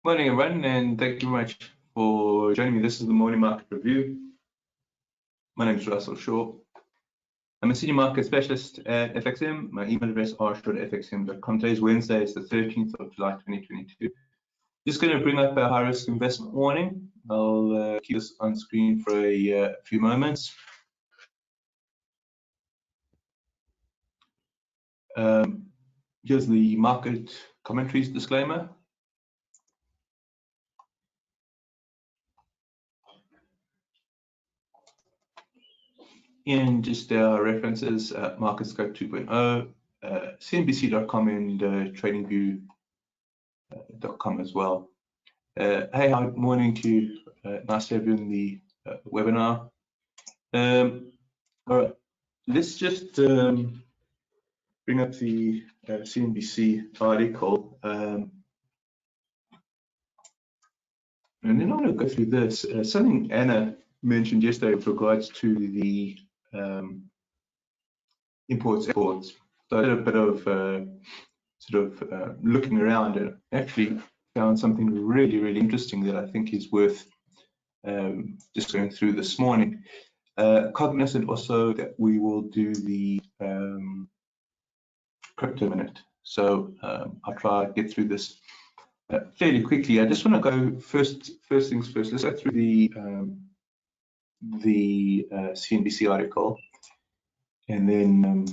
Morning, everyone, and thank you very much for joining me. This is the morning market review. My name is Russell Shaw. I'm a senior market specialist at FXCM. My email address is r@fxcm.com. Today's Wednesday, it's the 13th of July 2022. Just going to bring up a high-risk investment warning. I'll keep this on screen for a few moments. Here's the market commentaries disclaimer. And just references, MarketScope 2.0, CNBC.com and TradingView.com as well. Hey, good morning to you. Nice to have you in the webinar. All right, let's just bring up the CNBC article. And then I'm going to go through this. Something Anna mentioned yesterday with regards to the imports exports. So I did a bit of looking around and actually found something really interesting that I think is worth just going through this morning. Cognizant also that we will do the crypto minute. So I'll try to get through this fairly quickly. I just want to go first things first. Let's go through the CNBC article, and then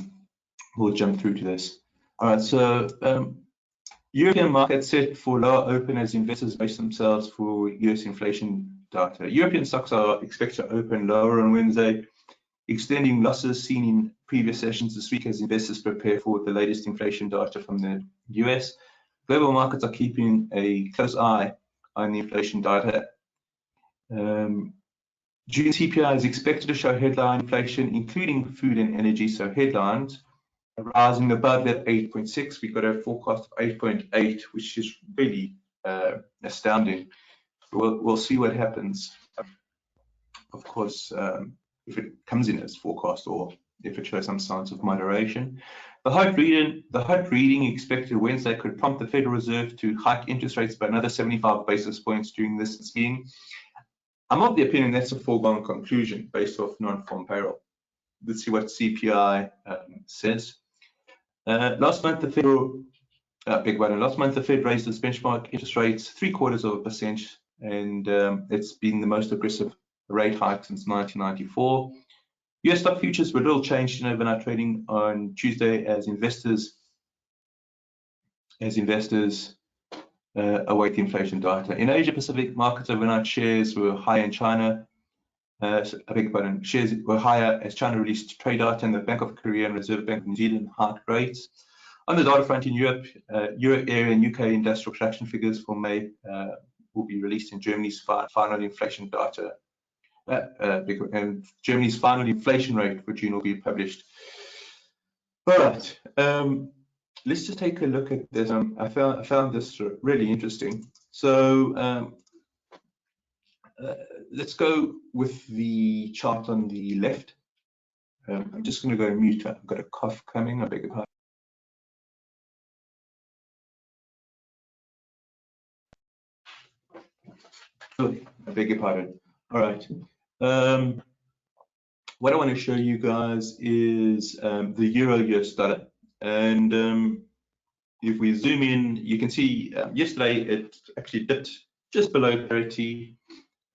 we'll jump through to this. All right, so European market set for lower open as investors brace themselves for US inflation data. European stocks are expected to open lower on Wednesday, extending losses seen in previous sessions this week as investors prepare for the latest inflation data from the US. Global markets are keeping a close eye on the inflation data. June CPI is expected to show headline inflation, including food and energy. So headlines are rising above that 8.6. We've got a forecast of 8.8, which is really astounding. We'll see what happens. Of course, if it comes in as forecast or if it shows some signs of moderation. The hype reading expected Wednesday could prompt the Federal Reserve to hike interest rates by another 75 basis points during this meeting. I'm of the opinion that's a foregone conclusion based off non-farm payroll. Let's see what CPI says. Last month, the Fed raised its benchmark interest rates 0.75%, and it's been the most aggressive rate hike since 1994. US stock futures were little changed in overnight trading on Tuesday as investors await the inflation data. In Asia Pacific, markets overnight shares were higher in China. Shares were higher as China released trade data, and the Bank of Korea and Reserve Bank of New Zealand hiked rates. On the data front in Europe, Euro area and UK industrial production figures for May will be released, in Germany's final inflation data. And Germany's final inflation rate for June will be published. All right. Let's just take a look at this. I found this really interesting. So let's go with the chart on the left. I'm just going to go mute. I've got a cough coming. I beg your pardon. Oh, I beg your pardon. All right. What I want to show you guys is the Euro-US dollar. And if we zoom in, you can see yesterday it actually dipped just below parity,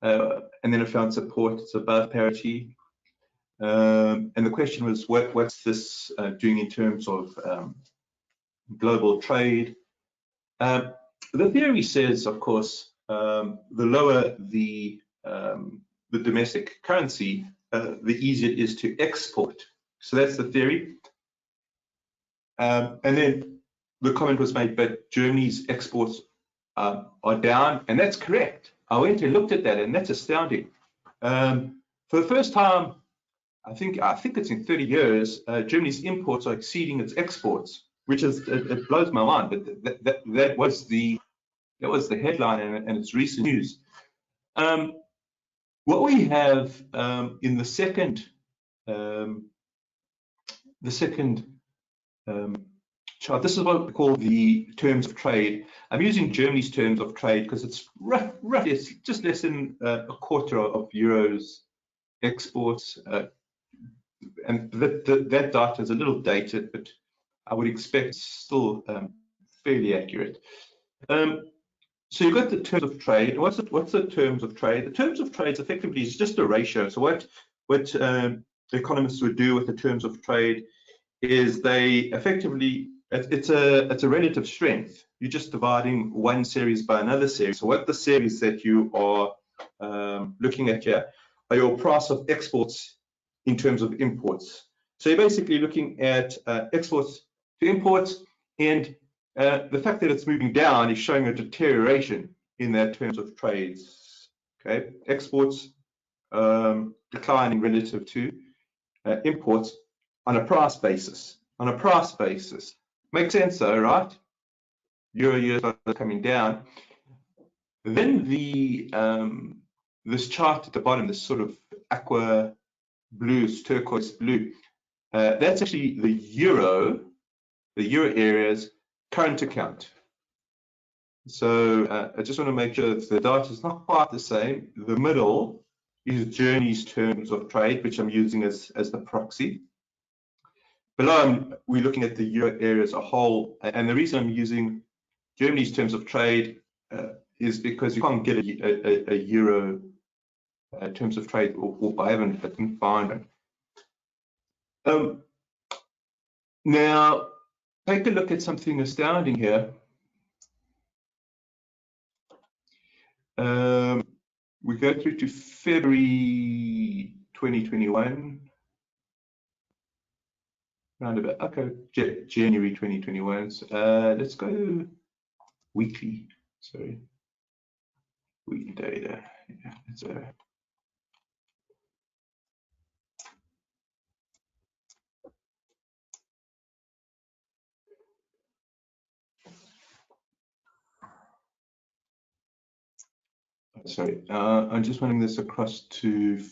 and then it found support. It's above parity. And the question was, what's this doing in terms of global trade? The theory says, of course, the lower the domestic currency, the easier it is to export. So that's the theory. And then the comment was made, but Germany's exports are down, and that's correct. I went and looked at that, and that's astounding. For the first time, I think it's in 30 years, Germany's imports are exceeding its exports, which is it blows my mind. But that was the headline, and it's recent news. What we have in the second chart. This is what we call the terms of trade. I'm using Germany's terms of trade because it's roughly it's just less than a quarter of euros exports, and that data is a little dated, but I would expect it's still fairly accurate. So you've got the terms of trade. What's the terms of trade? The terms of trade effectively is just a ratio. So what economists would do with the terms of trade is they effectively, it's a relative strength. You're just dividing one series by another series. So what the series that you are looking at here are your price of exports in terms of imports. So you're basically looking at exports to imports, and the fact that it's moving down is showing a deterioration in their terms of trades. Okay, exports declining relative to imports on a price basis. On a price basis, makes sense though, right? Euro US dollar coming down. Then the this chart at the bottom, this sort of aqua blues, turquoise blue, that's actually the euro area's current account. So I just want to make sure that the data is not quite the same. The middle is Journey's terms of trade, which I'm using as the proxy. Below, we're looking at the euro area as a whole, and the reason I'm using Germany's terms of trade is because you can't get a euro terms of trade, or I didn't find one. Now, take a look at something astounding here. We go through to February 2021. Round about, okay, January 2021. Let's go weekly. Sorry, weekly data. Yeah, it's sorry. I'm just running this across to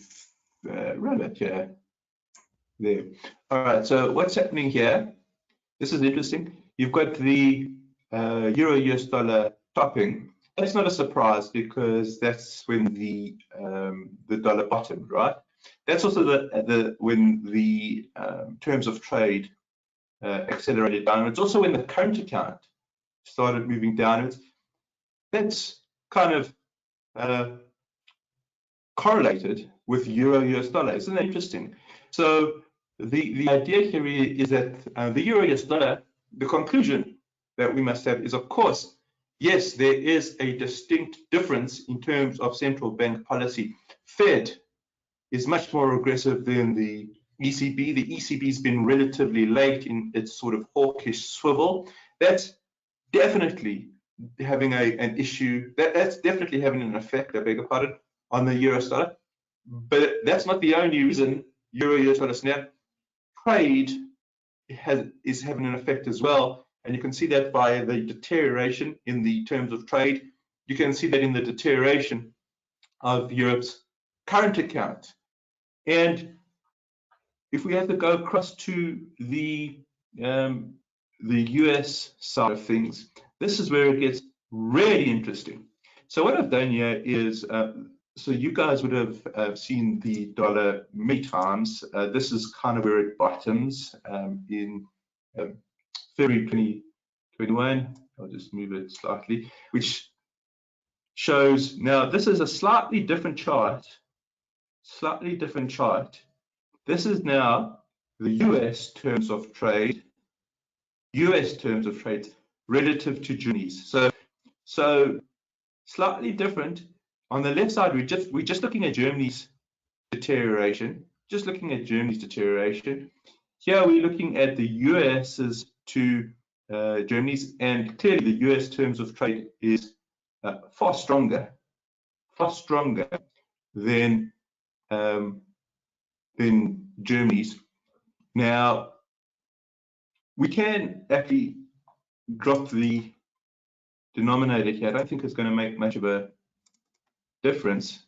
run it. Yeah, there. All right. So what's happening here? This is interesting. You've got the euro US dollar topping. That's not a surprise because that's when the dollar bottomed, right? That's also when the terms of trade accelerated downwards. Also when the current account started moving downwards. That's kind of correlated with euro US dollar. Isn't that interesting? So the idea here is that the euro US dollar, the conclusion that we must have is, of course, yes, there is a distinct difference in terms of central bank policy. Fed is much more aggressive than the ECB. The ECB has been relatively late in its sort of hawkish swivel. That's definitely having an issue. That's definitely having an effect, I beg your pardon, on the euro dollar. But that's not the only reason euro US dollar snap. Trade is having an effect as well, and you can see that by the deterioration in the terms of trade. You can see that in the deterioration of Europe's current account. And if we have to go across to the US side of things, this is where it gets really interesting. So what I've done here is, so you guys would have seen the dollar many times. This is kind of where it bottoms in February 2021. I'll just move it slightly, which shows, now this is a slightly different chart. This is now the US terms of trade, relative to Germany's. So slightly different. On the left side, we're just looking at Germany's deterioration. Here we're looking at the US's to Germany's, and clearly the US terms of trade is far stronger than Germany's. Now we can actually drop the denominator here. I don't think it's going to make much of a difference,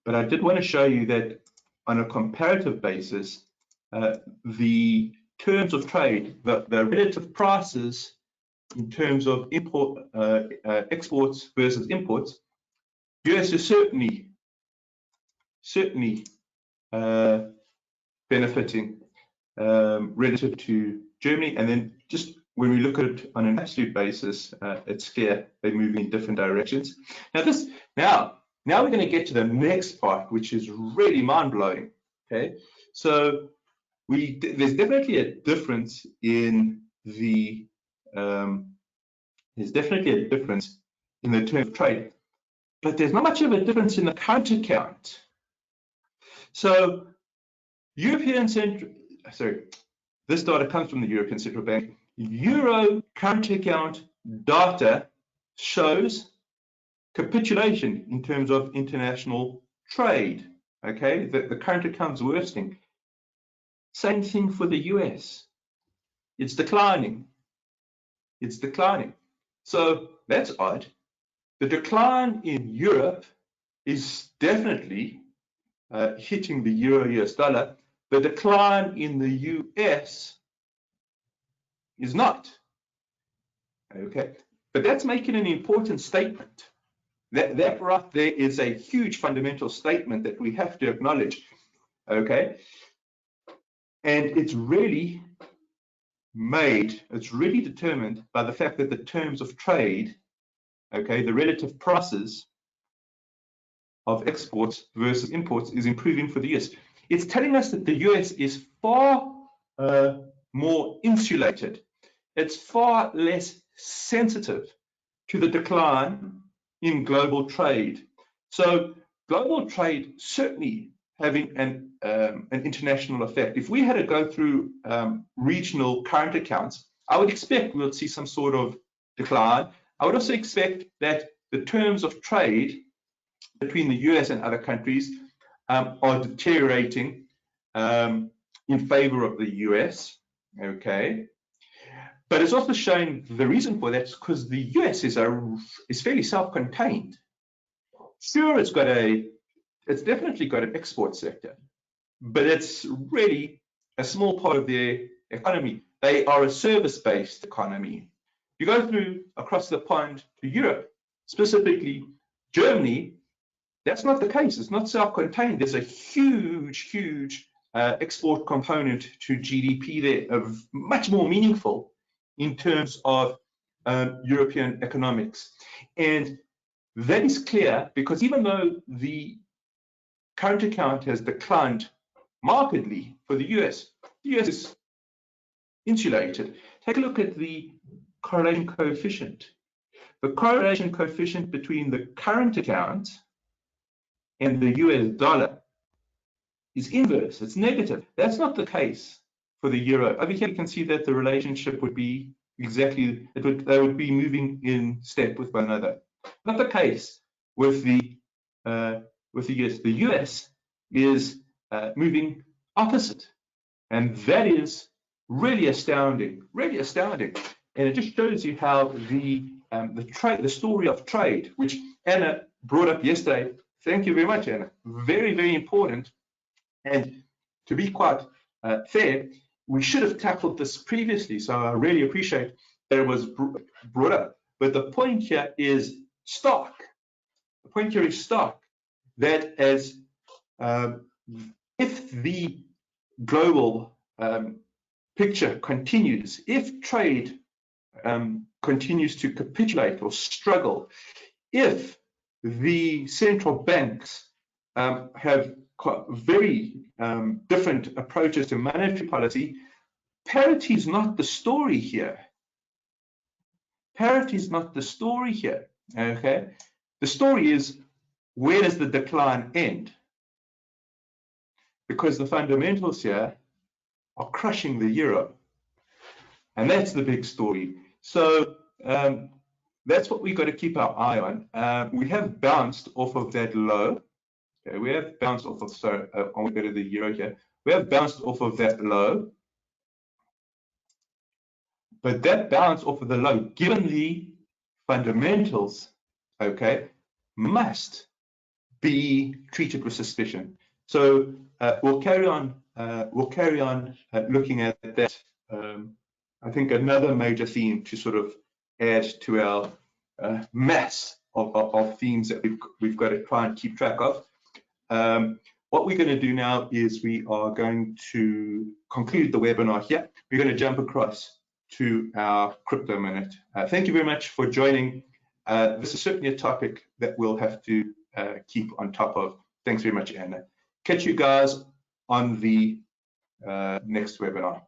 but I did want to show you that on a comparative basis, the terms of trade, the relative prices in terms of exports versus imports, US is certainly benefiting relative to Germany. And then just when we look at it on an absolute basis, it's clear they're moving in different directions. Now we're going to get to the next part, which is really mind-blowing. Okay, so there's definitely a difference in the term of trade, but there's not much of a difference in the current account. So this data comes from the European Central Bank. Euro current account data shows capitulation in terms of international trade. Okay, the current account's worsening. Same thing for the US. It's declining. So that's odd. The decline in Europe is definitely hitting the euro-US dollar. The decline in the US is not. Okay, but that's making an important statement. That right there is a huge fundamental statement that we have to acknowledge. Okay, and it's really determined by the fact that the terms of trade, okay, the relative prices of exports versus imports is improving for the US. It's telling us that the US is far more insulated. It's far less sensitive to the decline in global trade. So global trade certainly having an international effect. If we had to go through regional current accounts, I would expect we'll see some sort of decline. I would also expect that the terms of trade between the US and other countries are deteriorating in favor of the US. Okay, but it's also showing the reason for that is because the US is fairly self-contained. Sure, it's definitely got an export sector, but it's really a small part of their economy. They are a service-based economy. You go across the pond to Europe, specifically Germany, that's not the case. It's not self-contained. There's a huge export component to GDP there, of much more meaningful in terms of European economics. And that is clear because even though the current account has declined markedly for the US is insulated. Take a look at the correlation coefficient. The correlation coefficient between the current account and the US dollar is inverse, it's negative. That's not the case for the euro. Over here you can see that the relationship would be exactly, they would be moving in step with one another. Not the case with the US. The US is moving opposite, and that is really astounding, And it just shows you how the story of trade, which Anna brought up yesterday. Thank you very much, Anna. Very important. And to be quite fair, we should have tackled this previously. So I really appreciate that it was brought up. But the point here is stark. The point here is stark. That as if the global picture continues, if trade continues to capitulate or struggle, if the central banks have very different approaches to monetary policy, parity is not the story here. Parity is not the story here. Okay, the story is, where does the decline end? Because the fundamentals here are crushing the euro, and that's the big story. So that's what we've got to keep our eye on. We have bounced off of that low. Okay, we have bounced off of, so I want to go to the euro here. We have bounced off of that low, but that bounce off of the low, given the fundamentals, okay, must be treated with suspicion. So we'll carry on we'll carry on looking at that. I think another major theme to sort of add to our mass of themes that we've got to try and keep track of. What we're going to do now is we are going to conclude the webinar here. We're going to jump across to our crypto minute. Thank you very much for joining. This is certainly a topic that we'll have to keep on top of. Thanks very much, Anna. Catch you guys on the next webinar.